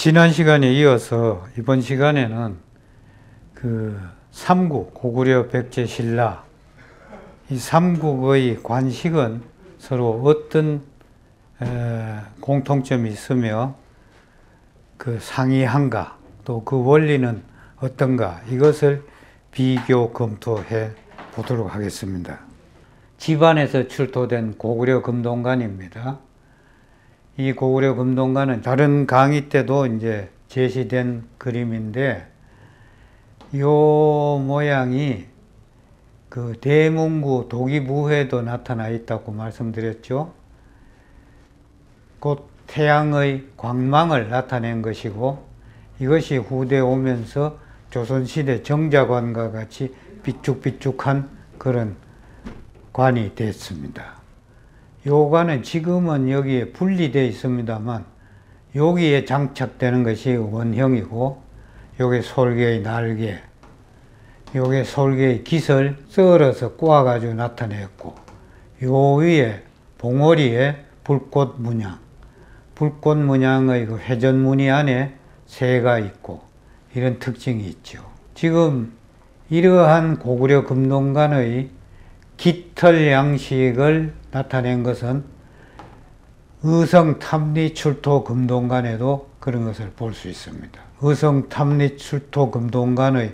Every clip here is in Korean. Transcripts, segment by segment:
지난 시간에 이어서 이번 시간에는 그 삼국 고구려 백제 신라 이 삼국의 관식은 서로 어떤 공통점이 있으며 그 상이한가 또 그 원리는 어떤가 이것을 비교 검토해 보도록 하겠습니다. 집안에서 출토된 고구려 금동관입니다. 이 고구려 금동관은 다른 강의 때도 이제 제시된 그림인데 요 모양이 그 대문구 도기부회도 나타나 있다고 말씀드렸죠. 곧 태양의 광망을 나타낸 것이고 이것이 후대에 오면서 조선시대 정자관과 같이 삐쭉삐쭉한 그런 관이 됐습니다. 요 관은 지금은 여기에 분리되어 있습니다만 여기에 장착되는 것이 원형이고 요게 솔개의 날개, 요게 솔개의 깃을 썰어서 꼬아가지고 나타냈고 요 위에 봉오리에 불꽃 문양, 불꽃 문양의 그 회전 무늬 안에 새가 있고 이런 특징이 있죠. 지금 이러한 고구려 금동관의 깃털 양식을 나타낸 것은 의성 탐리 출토 금동관에도 그런 것을 볼 수 있습니다. 의성 탐리 출토 금동관의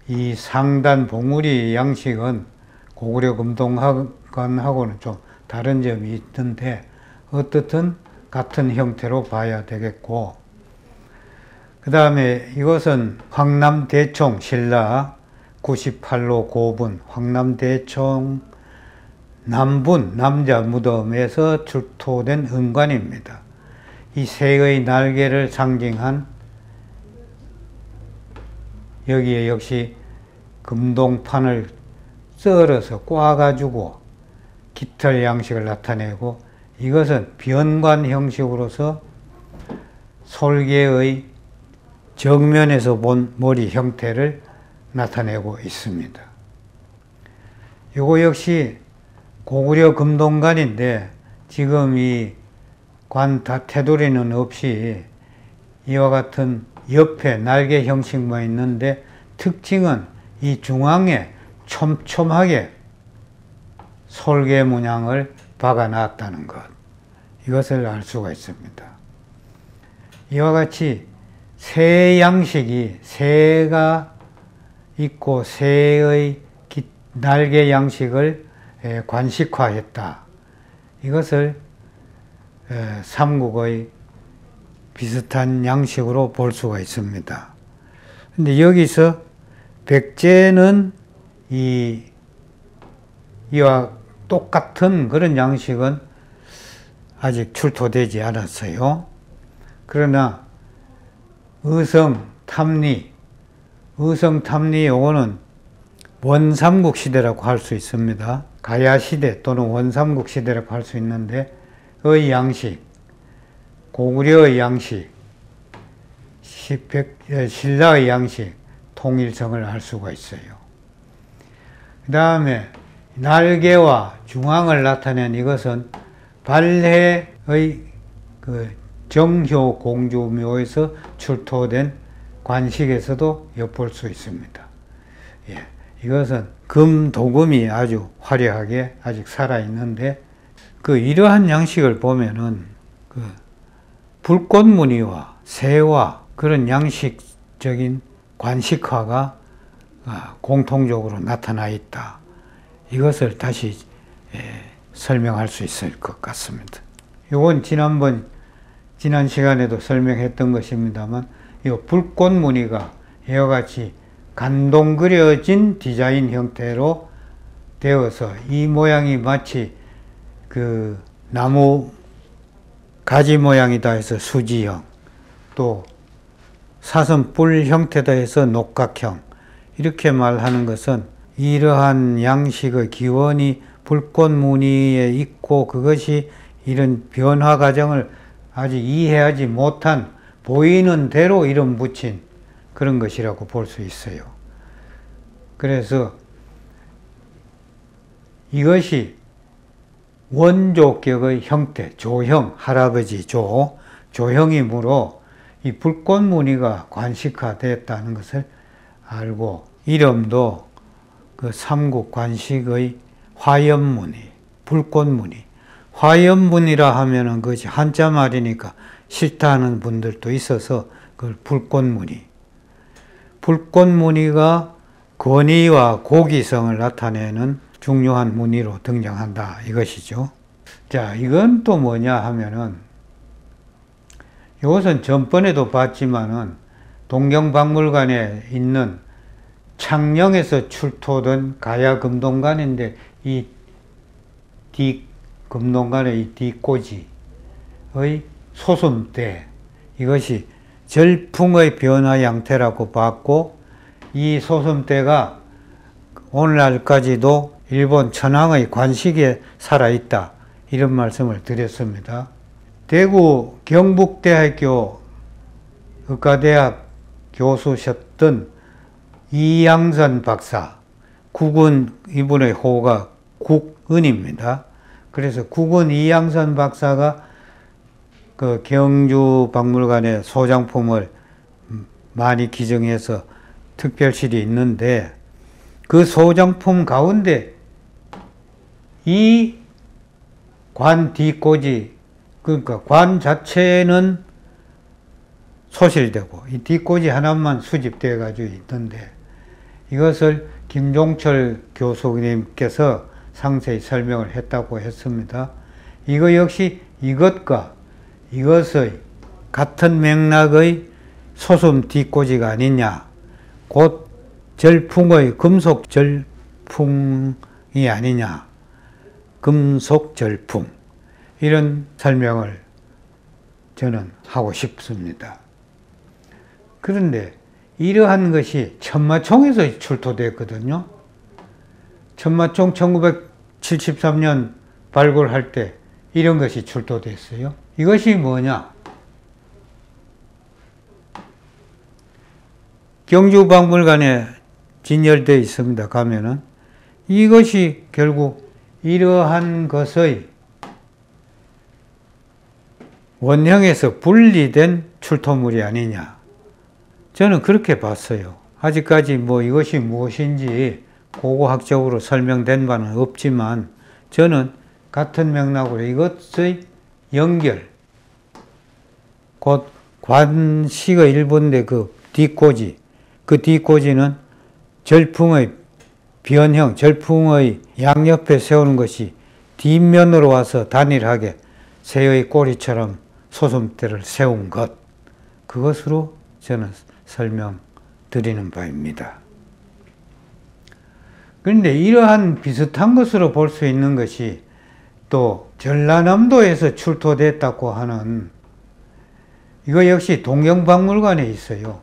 이 상단 봉우리 양식은 고구려 금동관하고는 좀 다른 점이 있던데 어떻든 같은 형태로 봐야 되겠고, 그 다음에 이것은 황남대총 신라 98로 고분 황남대총 남분 남자 무덤에서 출토된 은관입니다. 이 새의 날개를 상징한 여기에 역시 금동판을 썰어서 꽈가지고 깃털 양식을 나타내고 이것은 변관 형식으로서 솔개의 정면에서 본 머리 형태를 나타내고 있습니다. 이거 역시 고구려 금동관인데 지금 이 관 다 테두리는 없이 이와 같은 옆에 날개 형식만 있는데 특징은 이 중앙에 촘촘하게 솔개 문양을 박아놨다는 것, 이것을 알 수가 있습니다. 이와 같이 새 양식이 새가 있고 새의 날개 양식을 관식화했다. 이것을 삼국의 비슷한 양식으로 볼 수가 있습니다. 근데 여기서 백제는 이와 똑같은 그런 양식은 아직 출토되지 않았어요. 그러나 의성 탐리 요거는 원삼국 시대라고 할 수 있습니다. 가야 시대 또는 원삼국 시대라고 할 수 있는데 의 양식, 고구려의 양식, 신라의 양식 통일성을 알 수가 있어요. 그 다음에 날개와 중앙을 나타낸 이것은 발해의 그 정효 공주묘에서 출토된 관식에서도 엿볼 수 있습니다. 예, 이것은 금도금이 아주 화려하게 아직 살아있는데 그 이러한 양식을 보면은 그 불꽃 무늬와 새와 그런 양식적인 관식화가 공통적으로 나타나 있다. 이것을 다시 설명할 수 있을 것 같습니다. 이건 지난 시간에도 설명했던 것입니다만 이 불꽃 무늬가 이와 같이 간동 그려진 디자인 형태로 되어서 이 모양이 마치 그 나무 가지 모양이다 해서 수지형, 또 사슴뿔 형태다 해서 녹각형, 이렇게 말하는 것은 이러한 양식의 기원이 불꽃 무늬에 있고 그것이 이런 변화 과정을 아직 이해하지 못한 보이는 대로 이름 붙인 그런 것이라고 볼 수 있어요. 그래서 이것이 원조격의 형태, 조형, 할아버지 조형이므로 이 불꽃무늬가 관식화되었다는 것을 알고, 이름도 그 삼국 관식의 화염무늬, 불꽃무늬. 화염무늬라 하면은 그것이 한자 말이니까 싫다는 분들도 있어서 그걸 불꽃무늬. 불꽃무늬가 권위와 고기성을 나타내는 중요한 무늬로 등장한다, 이것이죠. 자, 이건 또 뭐냐 하면은, 이것은 전번에도 봤지만은 동경박물관에 있는 창녕에서 출토된 가야금동관인데, 이 금동관의 이 뒷꽂이의 소슴대, 이것이 절풍의 변화 양태라고 봤고, 이 소슴대가 오늘날까지도 일본 천황의 관식에 살아있다, 이런 말씀을 드렸습니다. 대구 경북대학교 의과대학 교수셨던 이양선 박사, 국은, 이분의 호가 국은입니다. 그래서 국은 이양선 박사가 그 경주박물관에 소장품을 많이 기증해서 특별실이 있는데, 그 소장품 가운데 이 관 뒷꽂이, 그러니까 관 자체는 소실되고 이 뒷꽂이 하나만 수집되어 가지고 있던데, 이것을 김종철 교수님께서 상세히 설명을 했다고 했습니다. 이거 역시 이것과 이것의 같은 맥락의 소슴 뒷꽂이가 아니냐, 곧 절풍의 금속 절풍이 아니냐, 금속 절풍, 이런 설명을 저는 하고 싶습니다. 그런데 이러한 것이 천마총에서 출토됐거든요. 천마총 1973년 발굴할 때 이런 것이 출토됐어요. 이것이 뭐냐? 경주박물관에 진열되어 있습니다. 가면은 이것이 결국 이러한 것의 원형에서 분리된 출토물이 아니냐, 저는 그렇게 봤어요. 아직까지 뭐 이것이 무엇인지 고고학적으로 설명된 바는 없지만, 저는 같은 맥락으로 이것의 연결, 곧 관식의 일부인데 그 뒷꽂이, 그 뒷꽂이는 절풍의 변형, 절풍의 양옆에 세우는 것이 뒷면으로 와서 단일하게 새의 꼬리처럼 소슴대를 세운 것, 그것으로 저는 설명드리는 바입니다. 그런데 이러한 비슷한 것으로 볼 수 있는 것이 또 전라남도에서 출토됐다고 하는, 이거 역시 동경박물관에 있어요.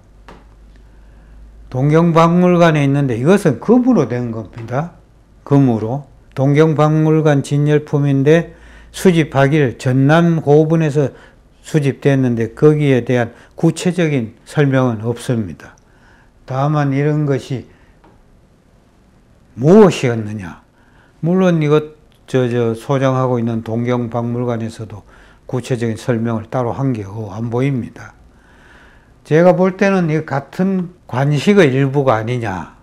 동경박물관에 있는데 이것은 금으로 된 겁니다. 금으로. 동경박물관 진열품인데 수집하기를 전남 고분에서 수집됐는데 거기에 대한 구체적인 설명은 없습니다. 다만 이런 것이 무엇이었느냐. 물론 이것 소장하고 있는 동경박물관에서도 구체적인 설명을 따로 한 게 안 보입니다. 제가 볼 때는 이 같은 관식의 일부가 아니냐.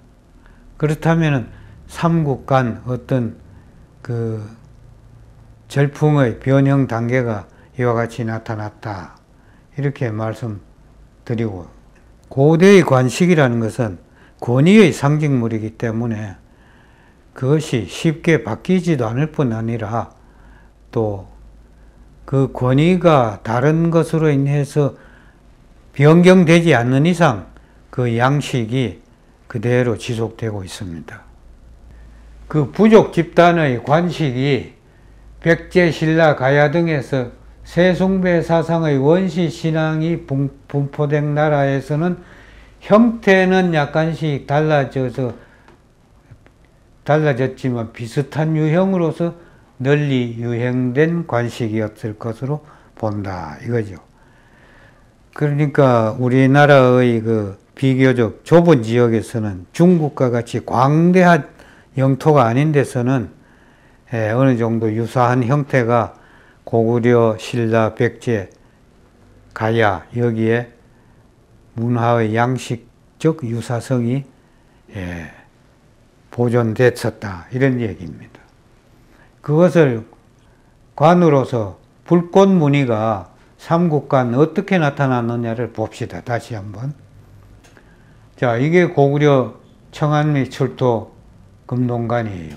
그렇다면 삼국간 어떤 그 절풍의 변형 단계가 이와 같이 나타났다, 이렇게 말씀드리고, 고대의 관식이라는 것은 권위의 상징물이기 때문에 그것이 쉽게 바뀌지도 않을 뿐 아니라, 또 그 권위가 다른 것으로 인해서 변경되지 않는 이상 그 양식이 그대로 지속되고 있습니다. 그 부족 집단의 관식이 백제, 신라, 가야 등에서 세숭배 사상의 원시 신앙이 분포된 나라에서는 형태는 약간씩 달라졌지만 비슷한 유형으로서 널리 유행된 관식이었을 것으로 본다, 이거죠. 그러니까 우리나라의 그 비교적 좁은 지역에서는 중국과 같이 광대한 영토가 아닌 데서는 어느 정도 유사한 형태가 고구려, 신라, 백제, 가야 여기에 문화의 양식적 유사성이 보존됐었다 이런 얘기입니다. 그것을 관으로서 불꽃 무늬가 삼국관 어떻게 나타났느냐를 봅시다. 다시 한번. 자, 이게 고구려 청안리 철도 금동관이에요.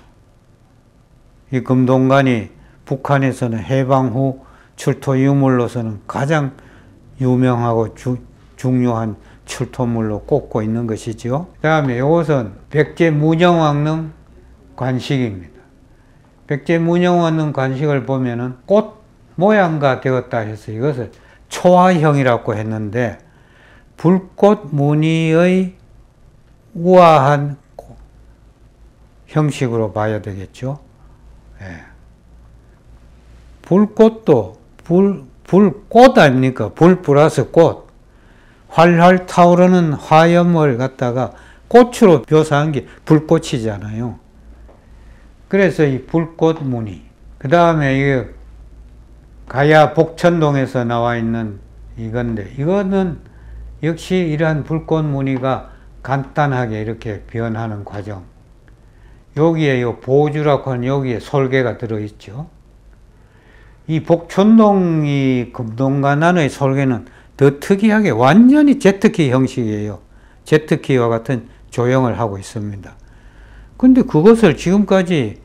이 금동관이 북한에서는 해방 후 철도 유물로서는 가장 유명하고 중요한 철도물로 꼽고 있는 것이죠. 그 다음에 이것은 백제문영왕릉 관식입니다. 백제문영왕릉 관식을 보면은 꽃 모양과 되었다 해서 이것을 초화형이라고 했는데 불꽃 무늬의 우아한 형식으로 봐야 되겠죠. 불꽃도 불꽃 아닙니까? 불 플러스 꽃. 활활 타오르는 화염을 갖다가 꽃으로 묘사한 게 불꽃이잖아요. 그래서 이 불꽃 무늬. 그 다음에 이게 가야 복천동에서 나와 있는 이건데, 이거는 역시 이러한 불꽃 무늬가 간단하게 이렇게 변하는 과정. 여기에 요 보주라고 하는 여기에 설계가 들어있죠. 이 복천동 이 금동관 안의 설계는 더 특이하게 완전히 제트키 형식이에요. 제트키와 같은 조형을 하고 있습니다. 근데 그것을 지금까지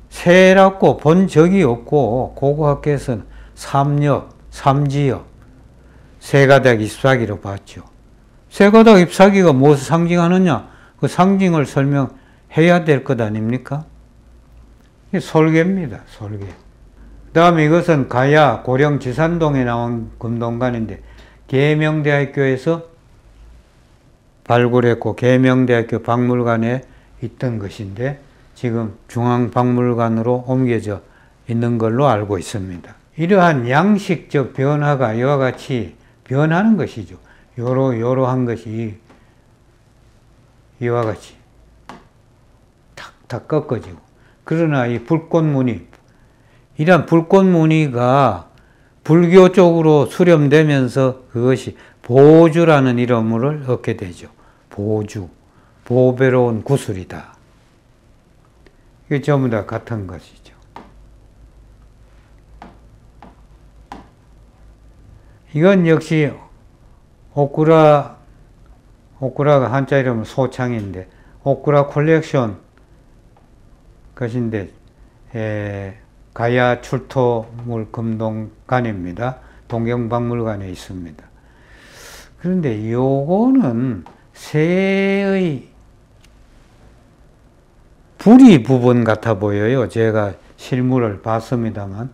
세라고 본 적이 없고, 고고학계에서는 삼엽, 삼지엽, 세가닥 잎사귀로 봤죠. 세가닥 잎사귀가 무엇을 상징하느냐? 그 상징을 설명해야 될 것 아닙니까? 이게 설계입니다. 설계. 그 다음에 이것은 가야 고령 지산동에 나온 금동관인데 계명대학교에서 발굴했고 계명대학교 박물관에 있던 것인데 지금 중앙박물관으로 옮겨져 있는 걸로 알고 있습니다. 이러한 양식적 변화가 이와 같이 변하는 것이죠. 요러한 것이 이와 같이 탁탁 꺾어지고. 그러나 이 불꽃무늬, 이러한 불꽃무늬가 불교 쪽으로 수렴되면서 그것이 보주라는 이름을 얻게 되죠. 보주, 보배로운 구슬이다. 이게 전부 다 같은 것이죠. 이건 역시 오쿠라가 한자 이름은 소창인데 오쿠라 콜렉션 것인데 가야 출토물 금동관입니다. 동경박물관에 있습니다. 그런데 요거는 새의 부리 부분 같아 보여요. 제가 실물을 봤습니다만.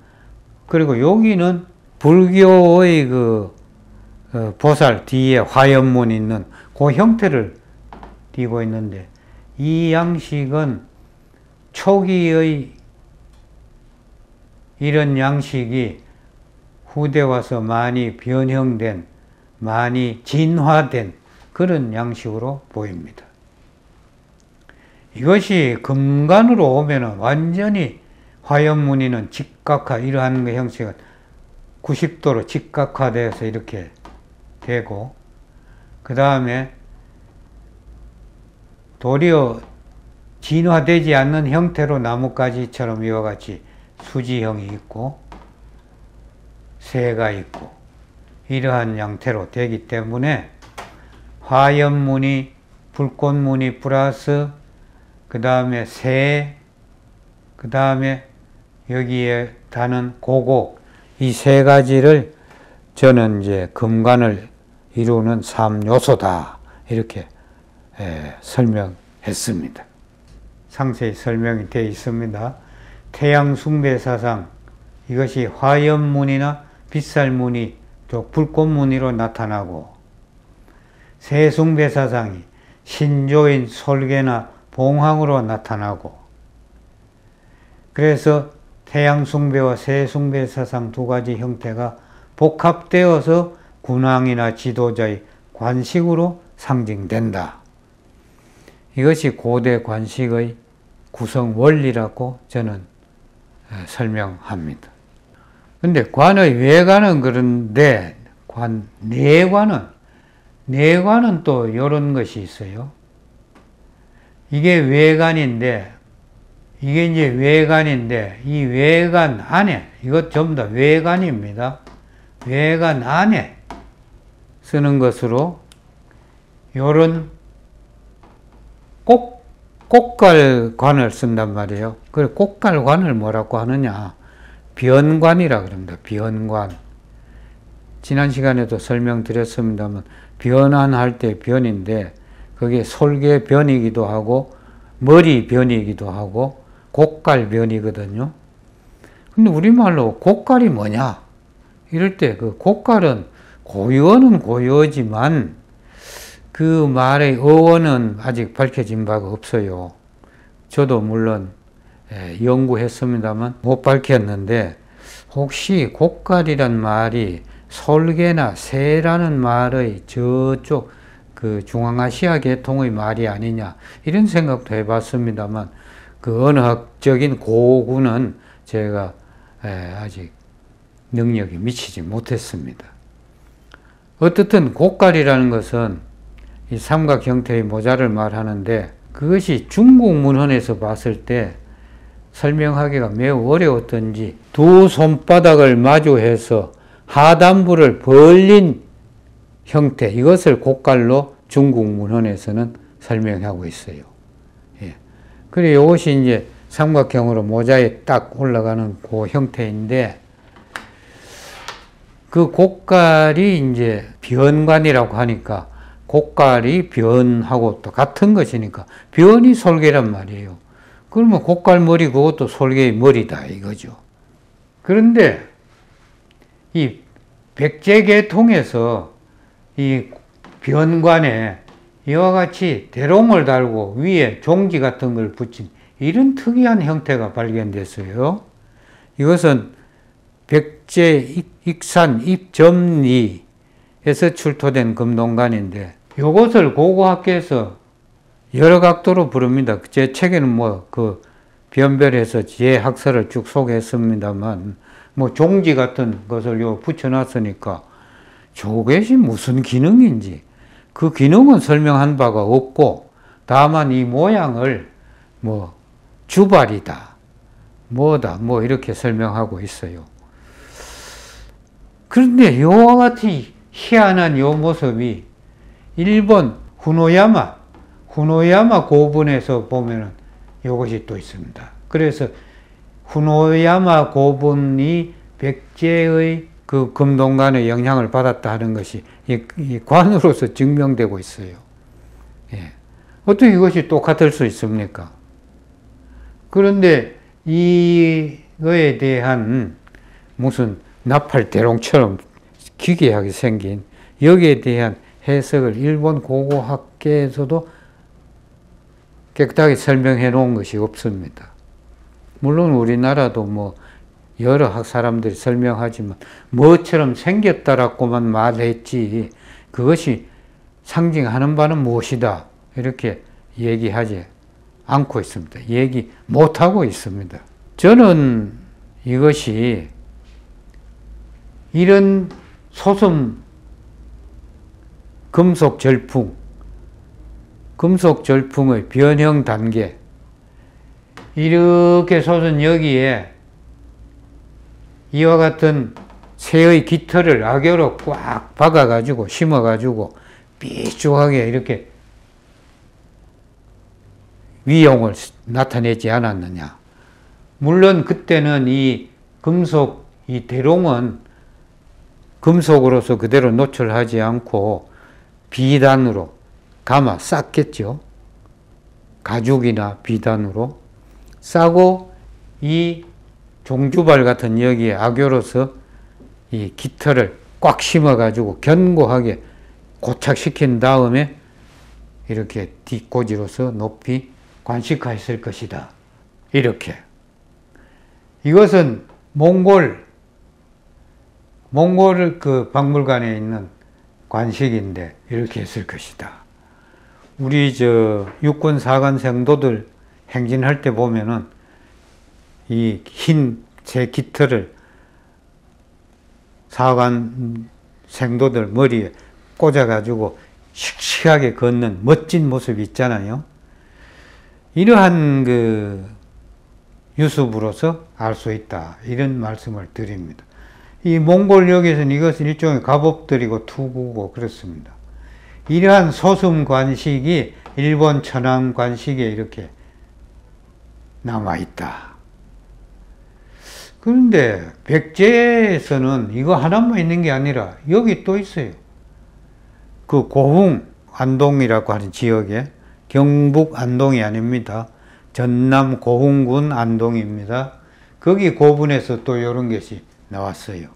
그리고 여기는 불교의 보살 뒤에 화염문 있는 그 형태를 띠고 있는데, 이 양식은 초기의 이런 양식이 후대 와서 많이 변형된, 많이 진화된 그런 양식으로 보입니다. 이것이 금관으로 오면은 완전히 화염무늬는 직각화, 이러한 형식은 90도로 직각화되어서 이렇게 되고, 그 다음에 도리어 진화되지 않는 형태로 나뭇가지처럼 이와 같이 수지형이 있고 새가 있고 이러한 형태로 되기 때문에 화염무늬, 불꽃무늬 플러스 그 다음에 새, 그 다음에 여기에 다는 고곡, 이 세 가지를 저는 이제 금관을 이루는 3요소다 이렇게 설명했습니다. 상세히 설명이 되어 있습니다. 태양숭배사상, 이것이 화염무늬나 빗살무늬, 또 불꽃무늬로 나타나고, 새숭배사상이 신조인 솔개나 봉황으로 나타나고, 그래서 태양숭배와 새숭배사상 두 가지 형태가 복합되어서 군왕이나 지도자의 관식으로 상징된다. 이것이 고대 관식의 구성 원리라고 저는 설명합니다. 근데 관의 외관은 그런데 내관은 내관은 또 이런 것이 있어요. 이게 외관인데, 이게 이제 외관인데, 이 외관 안에, 이것 전부 다 외관입니다. 외관 안에 쓰는 것으로, 요런 꽃갈관을 쓴단 말이에요. 그래, 꽃갈관을 뭐라고 하느냐. 변관이라 그럽니다. 변관. 지난 시간에도 설명드렸습니다만, 변환할 때 변인데, 그게 솔개변이기도 하고, 머리변이기도 하고, 곡갈변이거든요. 근데 우리말로 곡갈이 뭐냐? 이럴 때 그 곡갈은 고유어는 고유어지만, 그 말의 어원은 아직 밝혀진 바가 없어요. 저도 물론 연구했습니다만 못 밝혔는데, 혹시 곡갈이란 말이 솔개나 새라는 말의 저쪽 그 중앙아시아 계통의 말이 아니냐, 이런 생각도 해봤습니다만, 그 언어학적인 고구는 제가 아직 능력이 미치지 못했습니다. 어떻든 곡갈이라는 것은 이 삼각 형태의 모자를 말하는데, 그것이 중국 문헌에서 봤을 때 설명하기가 매우 어려웠던지, 두 손바닥을 마주해서 하단부를 벌린 형태, 이것을 곡갈로 중국 문헌에서는 설명하고 있어요. 예. 그래, 이것이 이제 삼각형으로 모자에 딱 올라가는 그 형태인데, 그 곡갈이 이제 변관이라고 하니까, 곡갈이 변하고 또 같은 것이니까 변이 솔개란 말이에요. 그러면 곡갈머리 그것도 솔개의 머리다 이거죠. 그런데 이 백제계통에서 이 변관에 이와 같이 대롱을 달고 위에 종지 같은 걸 붙인 이런 특이한 형태가 발견됐어요. 이것은 백제 익산 입점리에서 출토된 금동관인데, 이것을 고고학계에서 여러 각도로 부릅니다. 제 책에는 뭐 그 변별해서 제 학설을 쭉 소개했습니다만, 뭐 종지 같은 것을 요 붙여놨으니까 저것이 무슨 기능인지 그 기능은 설명한 바가 없고, 다만 이 모양을 뭐 주발이다, 뭐다, 뭐 이렇게 설명하고 있어요. 그런데 요와 같이 희한한 요 모습이 일본 후노야마 고분에서 보면은 요것이 또 있습니다. 그래서 후노야마 고분이 백제의 그 금동관의 영향을 받았다 하는 것이 이 관으로서 증명되고 있어요. 예. 어떻게 이것이 똑같을 수 있습니까? 그런데 이거에 대한 무슨 나팔대롱처럼 기괴하게 생긴 여기에 대한 해석을 일본 고고학계에서도 깨끗하게 설명해 놓은 것이 없습니다. 물론 우리나라도 뭐 여러 학 사람들이 설명하지만 뭐처럼 생겼다라고만 말했지 그것이 상징하는 바는 무엇이다 이렇게 얘기하지 않고 있습니다. 얘기 못하고 있습니다. 저는 이것이 이런 소품 금속 절풍의 변형 단계, 이렇게 솟은 여기에 이와 같은 새의 깃털을 악교로 꽉 박아가지고 심어가지고 삐죽하게 이렇게 위용을 나타내지 않았느냐. 물론 그때는 이 금속, 이 대롱은 금속으로서 그대로 노출하지 않고 비단으로 감아 쌌겠죠. 가죽이나 비단으로 싸고 이 종주발 같은 여기에 악교로서 이 깃털을 꽉 심어가지고 견고하게 고착시킨 다음에 이렇게 뒷꽂이로서 높이 관식화했을 것이다. 이렇게. 이것은 몽골 그 박물관에 있는 관식인데 이렇게 했을 것이다. 우리 육군 사관 생도들 행진할 때 보면은 이 흰 새 깃털을 사관 생도들 머리에 꽂아가지고 씩씩하게 걷는 멋진 모습이 있잖아요. 이러한 그 유습으로서 알 수 있다. 이런 말씀을 드립니다. 이 몽골역에서는 이것은 일종의 갑옷들이고 투구고 그렇습니다. 이러한 소슴 관식이 일본 천황 관식에 이렇게 남아있다. 그런데 백제에서는 이거 하나만 있는 게 아니라 여기 또 있어요. 그 고흥 안동이라고 하는 지역에, 경북 안동이 아닙니다. 전남 고흥군 안동입니다. 거기 고분에서 또 이런 것이 나왔어요.